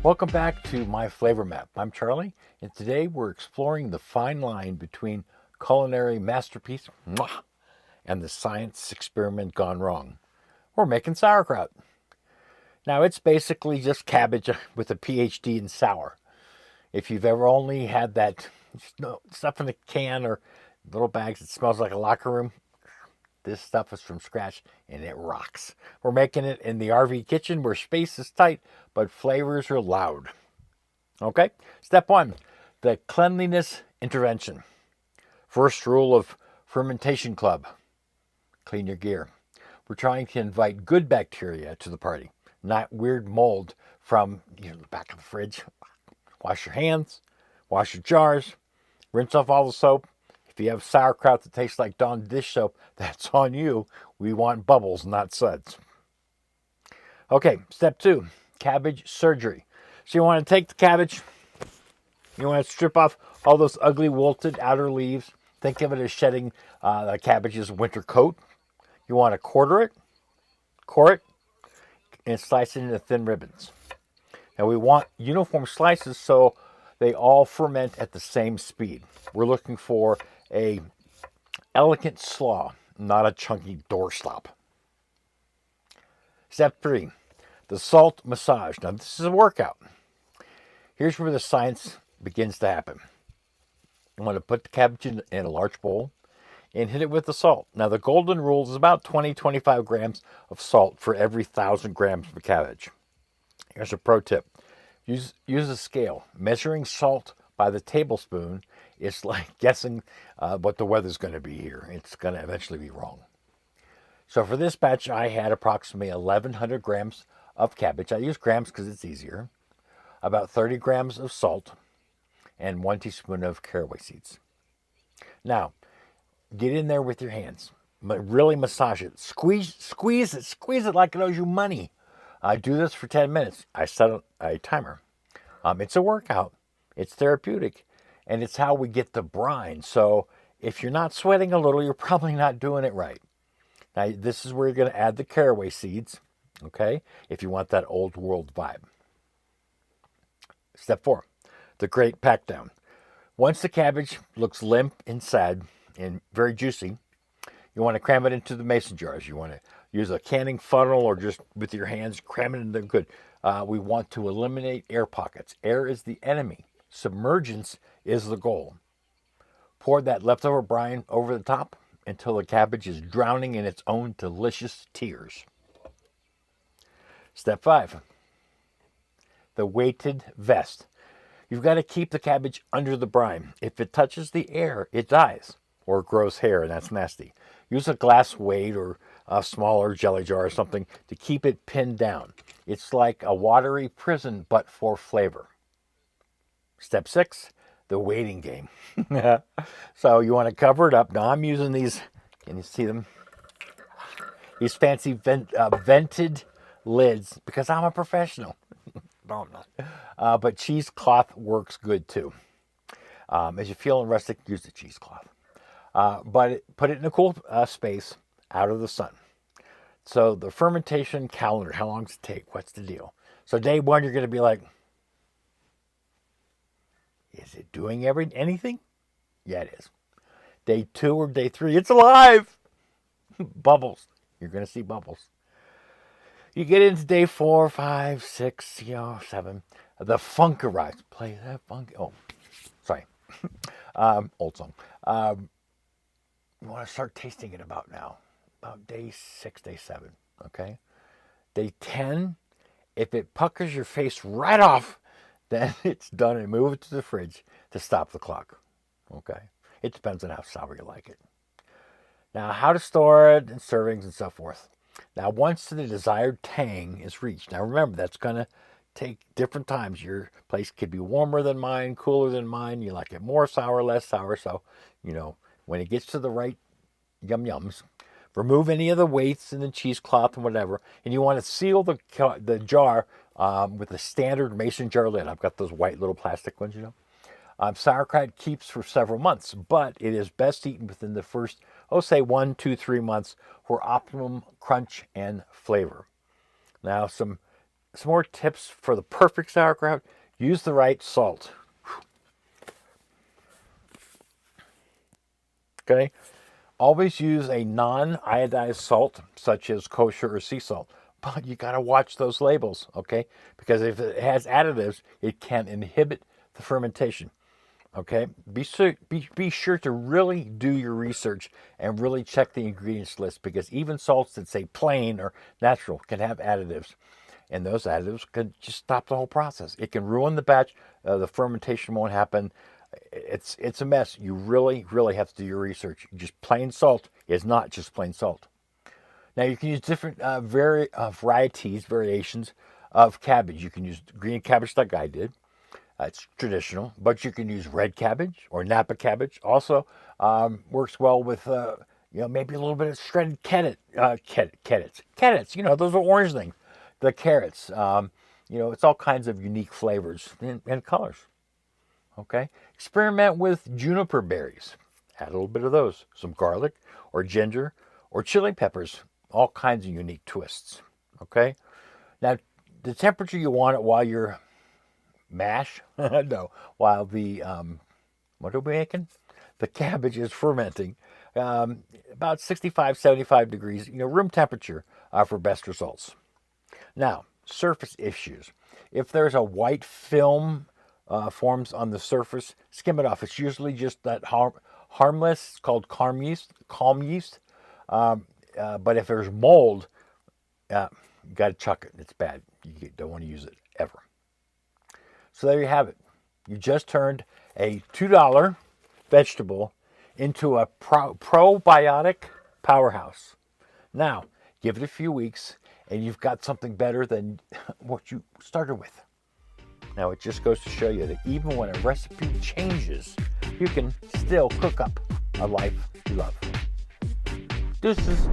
Welcome back to My Flavor Map. I'm Charlie, and today we're exploring the fine line between culinary masterpiece and the science experiment gone wrong. We're making sauerkraut. Now, it's basically just cabbage with a PhD in sour. If you've ever only had that stuff in a can or little bags, it smells like a locker room. This stuff is from scratch and it rocks. We're making it in the RV kitchen where space is tight, but flavors are loud. Okay, step one, the Cleanliness Intervention. First rule of Fermentation Club, clean your gear. We're trying to invite good bacteria to the party, not weird mold from the back of the fridge. Wash your hands, wash your jars, rinse off all the soap. If you have sauerkraut that tastes like Dawn dish soap, that's on you. We want bubbles, not suds. Okay, step two, cabbage surgery. So you want to take the cabbage, you want to strip off all those ugly wilted outer leaves. Think of it as shedding the cabbage's winter coat. You want to core it, and slice it into thin ribbons. Now we want uniform slices so they all ferment at the same speed. We're looking for a elegant slaw, not a chunky doorstop. Step three, the salt massage. Now this is a workout. Here's where the science begins to happen. I'm going to put the cabbage in a large bowl and hit it with the salt. Now the golden rule is about 20-25 grams of salt for every 1,000 grams of cabbage. Here's a pro tip. Use a scale. Measuring salt by the tablespoon is like guessing what the weather's going to be here. It's going to eventually be wrong. So for this batch, I had approximately 1,100 grams of cabbage. I use grams because it's easier. About 30 grams of salt and 1 teaspoon of caraway seeds. Now, get in there with your hands. Really massage it. Squeeze it like it owes you money. Do this for 10 minutes. I set a timer. It's a workout. It's therapeutic. And it's how we get the brine. So if you're not sweating a little, you're probably not doing it right. Now, this is where you're going to add the caraway seeds, okay, if you want that old world vibe. Step four, the great pack down. Once the cabbage looks limp inside and very juicy, you want to cram it into the mason jars. You want to use a canning funnel or just with your hands, cram it in there good. We want to eliminate air pockets. Air is the enemy. Submergence is the goal. Pour that leftover brine over the top until the cabbage is drowning in its own delicious tears. Step five, the weighted vest. You've got to keep the cabbage under the brine. If it touches the air, it dies or grows hair, and that's nasty. Use a glass weight or a smaller jelly jar or something to keep it pinned down. It's like a watery prison, but for flavor. Step six, the waiting game. So you want to cover it up. Now I'm using these, can you see them? These fancy vented lids because I'm a professional. No, I'm not. But cheesecloth works good too. As you're feeling rustic, use the cheesecloth. But put it in a cool space out of the sun. So the fermentation calendar, how long does it take? What's the deal? So day one, you're going to be like, is it doing anything? Yeah, it is. Day two or day three, it's alive. Bubbles. You're going to see bubbles. You get into day 4, 5, 6, 7. The funk arrives. Play that funk. Oh, sorry. Old song. You want to start tasting it about now. About day 6, day 7. Okay? Day 10, if it puckers your face right off, then it's done and move it to the fridge to stop the clock. Okay? It depends on how sour you like it. Now, how to store it and servings and so forth. Now, once the desired tang is reached, now remember, that's going to take different times. Your place could be warmer than mine, cooler than mine. You like it more sour, less sour. So, when it gets to the right yums, remove any of the weights in the cheesecloth and whatever. And you want to seal the jar with a standard mason jar lid. I've got those white little plastic ones, Sauerkraut keeps for several months, but it is best eaten within the first, say 1, 2, 3 months for optimum crunch and flavor. Now, some some more tips for the perfect sauerkraut. Use the right salt. Okay? Always use a non-iodized salt, such as kosher or sea salt. But you got to watch those labels, okay? Because if it has additives, it can inhibit the fermentation. Okay? Be sure to really do your research and really check the ingredients list, because even salts that say plain or natural can have additives. And those additives can just stop the whole process. It can ruin the batch. The fermentation won't happen. It's a mess. You really have to do your research. Just plain salt is not just plain salt. Now you can use different variations of cabbage. You can use green cabbage like I did. It's traditional, but you can use red cabbage or Napa cabbage. Also works well with maybe a little bit of shredded carrots. Those are orange things. The carrots. It's all kinds of unique flavors and colors. Okay, experiment with juniper berries. Add a little bit of those, some garlic or ginger or chili peppers. All kinds of unique twists. Okay, now the temperature you want it while you're while the what are we making? The cabbage is fermenting. About 65, 75 degrees. Room temperature for best results. Now, surface issues. If there's a white film forms on the surface, skim it off. It's usually just that harmless. It's called calm yeast. But if there's mold, you got to chuck it. It's bad. You don't want to use it ever. So there you have it. You just turned a $2 vegetable into a probiotic powerhouse. Now, give it a few weeks, and you've got something better than what you started with. Now, it just goes to show you that even when a recipe changes, you can still cook up a life you love. Deuces.